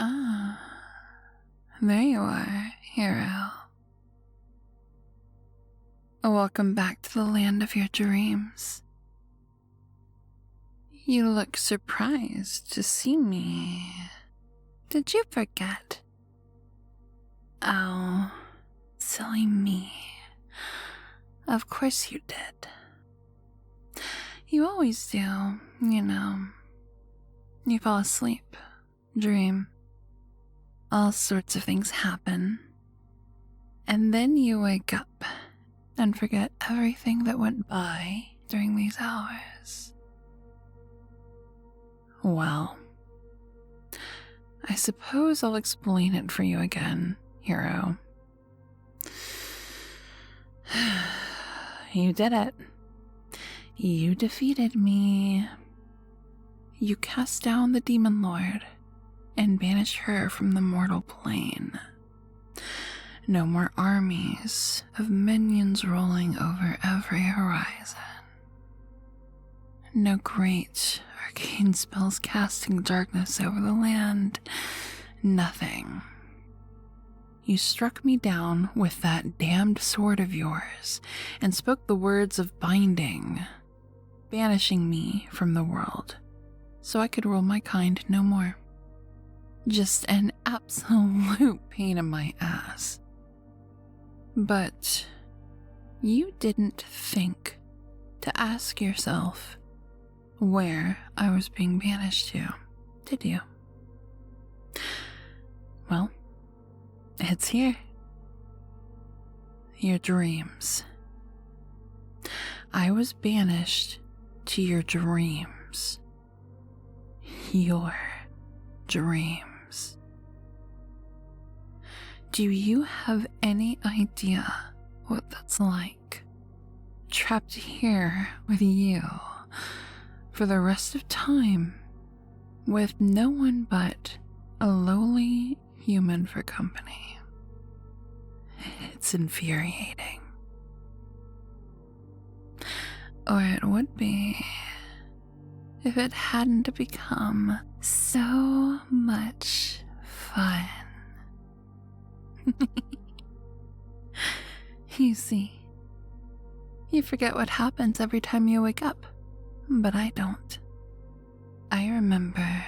Ah, there you are, hero. Welcome back to the land of your dreams. You look surprised to see me. Did you forget? Oh, silly me. Of course you did. You always do, you know. You fall asleep, dream. All sorts of things happen. And then you wake up and forget everything that went by during these hours. Well, I suppose I'll explain it for you again, hero. You did it. You defeated me. You cast down the Demon Lord and banished her from the mortal plane. No more armies of minions rolling over every horizon. No great arcane spells casting darkness over the land. Nothing. You struck me down with that damned sword of yours and spoke the words of binding, banishing me from the world so I could rule my kind no more. Just an absolute pain in my ass. But you didn't think to ask yourself where I was being banished to, did you? Well, it's here. Your dreams. I was banished to your dreams. Your dreams. Do you have any idea what that's like? Trapped here with you for the rest of time, with no one but a lowly human for company. It's infuriating. Or it would be if it hadn't become so much fun. You see, you forget what happens every time you wake up, but I don't. I remember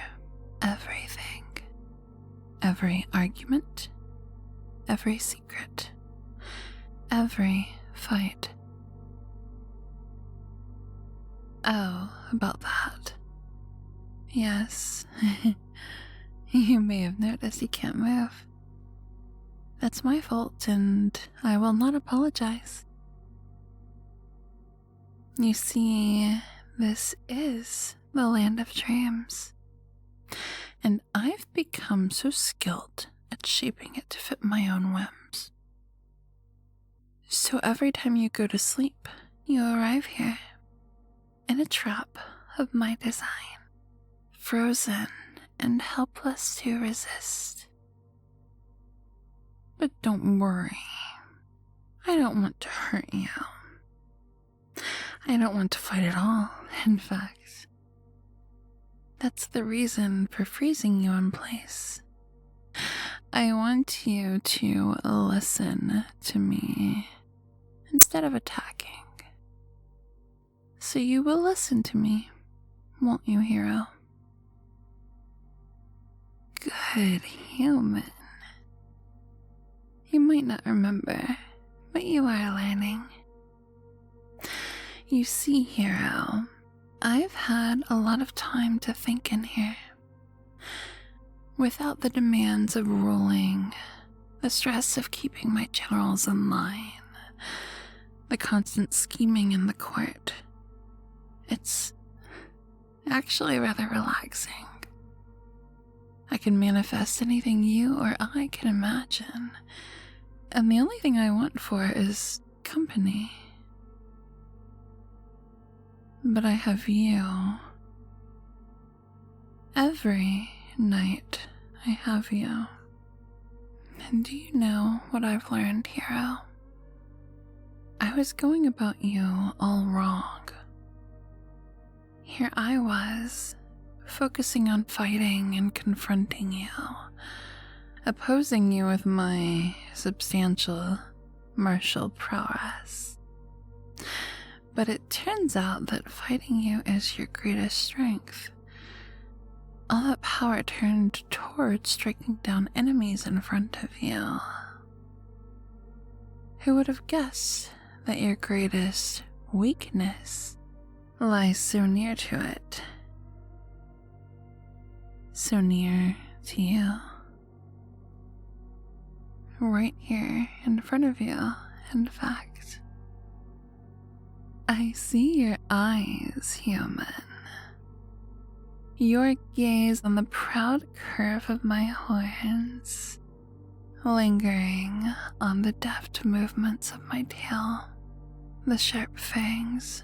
everything. Every argument, every secret, every fight. Oh, about that. Yes, you may have noticed you can't move. That's my fault, and I will not apologize. You see, this is the land of dreams, and I've become so skilled at shaping it to fit my own whims. So every time you go to sleep, you arrive here, in a trap of my design, frozen and helpless to resist. But don't worry, I don't want to hurt you. I don't want to fight at all, in fact. That's the reason for freezing you in place. I want you to listen to me instead of attacking. So you will listen to me, won't you, hero? Good human. You might not remember, but you are learning. You see, hero, I've had a lot of time to think in here. Without the demands of ruling, the stress of keeping my generals in line, the constant scheming in the court, it's actually rather relaxing. I can manifest anything you or I can imagine, and the only thing I want for is company. But I have you. Every night I have you. And do you know what I've learned, hero? I was going about you all wrong. Here I was, focusing on fighting and confronting you, opposing you with my substantial martial prowess. But it turns out that fighting you is your greatest strength. All that power turned towards striking down enemies in front of you. Who would have guessed that your greatest weakness lies so near to it? So near to you. Right here in front of you, in fact. I see your eyes, human. Your gaze on the proud curve of my horns, lingering on the deft movements of my tail, the sharp fangs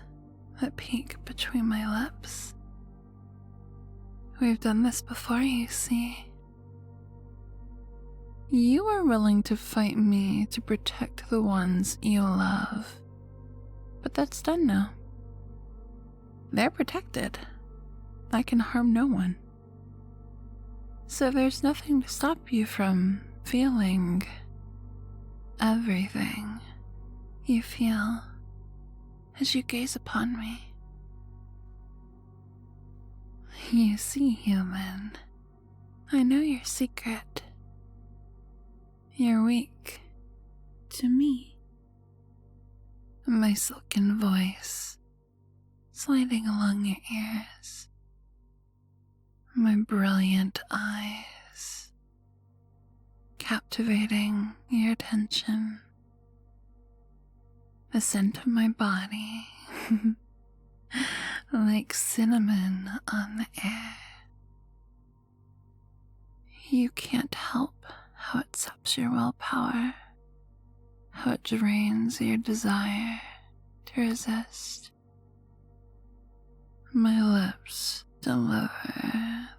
that peek between my lips. We've done this before, you see. You are willing to fight me to protect the ones you love. But that's done now. They're protected. I can harm no one. So there's nothing to stop you from feeling everything you feel as you gaze upon me. You see, human, I know your secret. You're weak to me. My silken voice sliding along your ears. My brilliant eyes captivating your attention. The scent of my body like cinnamon on the air. You can't help how it saps your willpower, how it drains your desire to resist. My lips deliver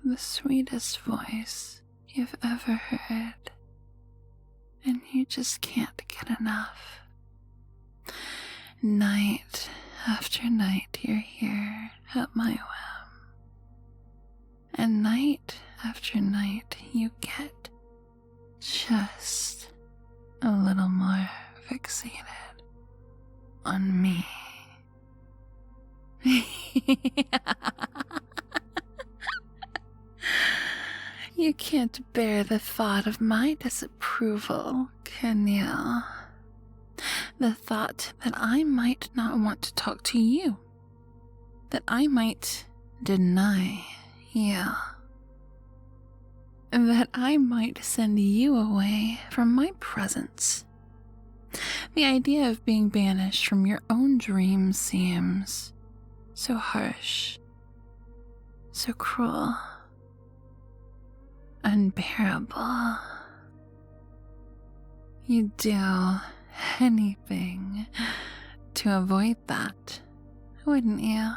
the sweetest voice you've ever heard, and you just can't get enough. Night after night you're here at my whim, and night after night you get just a little more fixated on me. You can't bear the thought of my disapproval, can you? The thought that I might not want to talk to you, that I might deny you, that I might send you away from my presence. The idea of being banished from your own dreams seems so harsh, so cruel, unbearable. You'd do anything to avoid that, wouldn't you?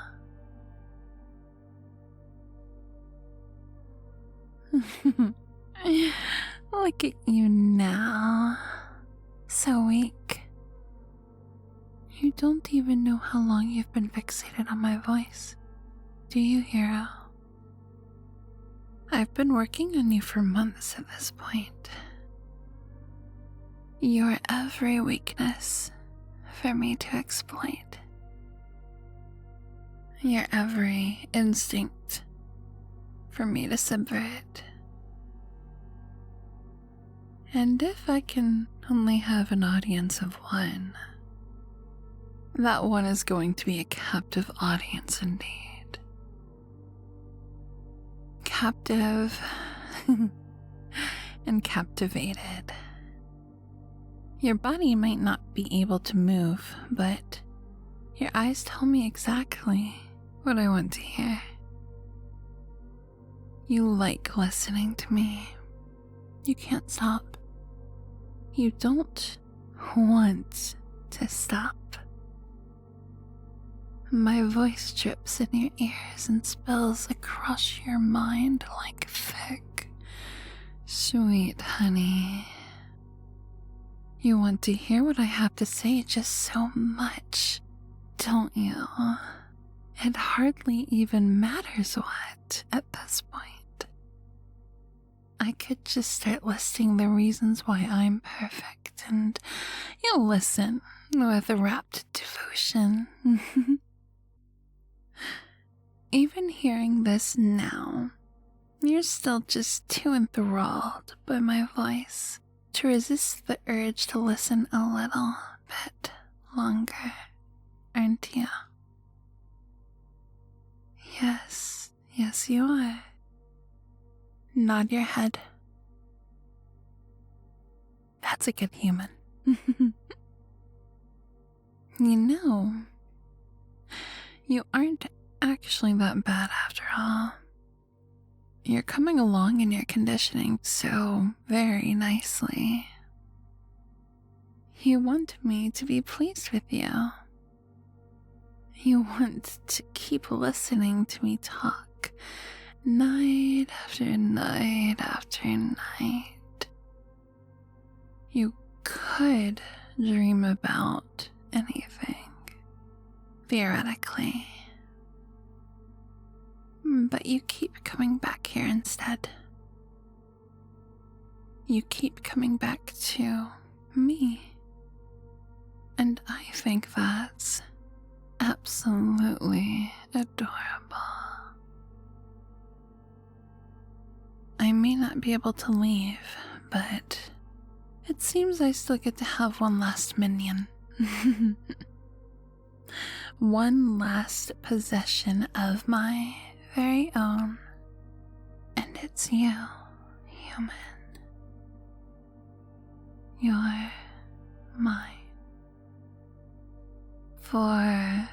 Look at you now, so weak. You don't even know how long you've been fixated on my voice, do you, hero? I've been working on you for months at this point. Your every weakness for me to exploit. Your every instinct for me to subvert. And if I can only have an audience of one, that one is going to be a captive audience indeed. Captive and captivated. Your body might not be able to move, but your eyes tell me exactly what I want to hear. You like listening to me. You can't stop. You don't want to stop. My voice drips in your ears and spills across your mind like thick, sweet honey. You want to hear what I have to say just so much, don't you? It hardly even matters what at I could just start listing the reasons why I'm perfect, and you'll listen with a rapt devotion. Even hearing this now, you're still just too enthralled by my voice to resist the urge to listen a little bit longer, aren't you? Yes, you are. Nod your head. That's a good human. You know, you aren't actually that bad after all. You're coming along in your conditioning so very nicely. You want me to be pleased with you. You want to keep listening to me talk night after night after night. You could dream about anything, theoretically. But you keep coming back here instead. You keep coming back to me. And I think that's absolutely adorable. I may not be able to leave, but it seems I still get to have one last minion. One last possession of my very own. And it's you, human. You're mine. For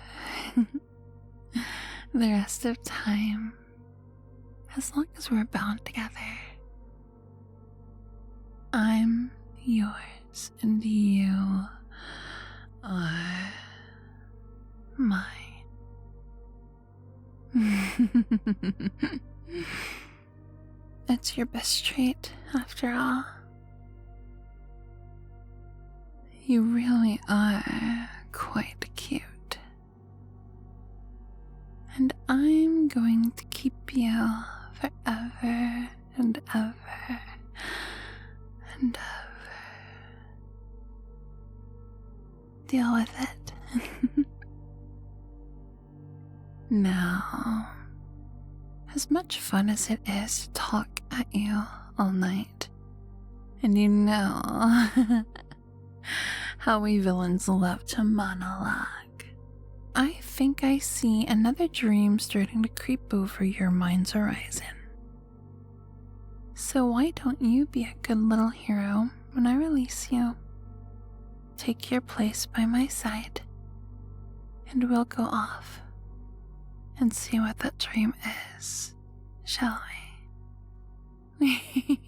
the rest of time, as long as we're bound together. I'm yours and you are mine. It's your best trait, after all. You really are quite cute. And I'm going to keep you forever and ever and ever. Deal with it. Now, as much fun as it is to talk at you all night, and you know how we villains love to monologue, I think I see another dream starting to creep over your mind's horizon. So why don't you be a good little hero when I release you? Take your place by my side, and we'll go off and see what that dream is, shall we?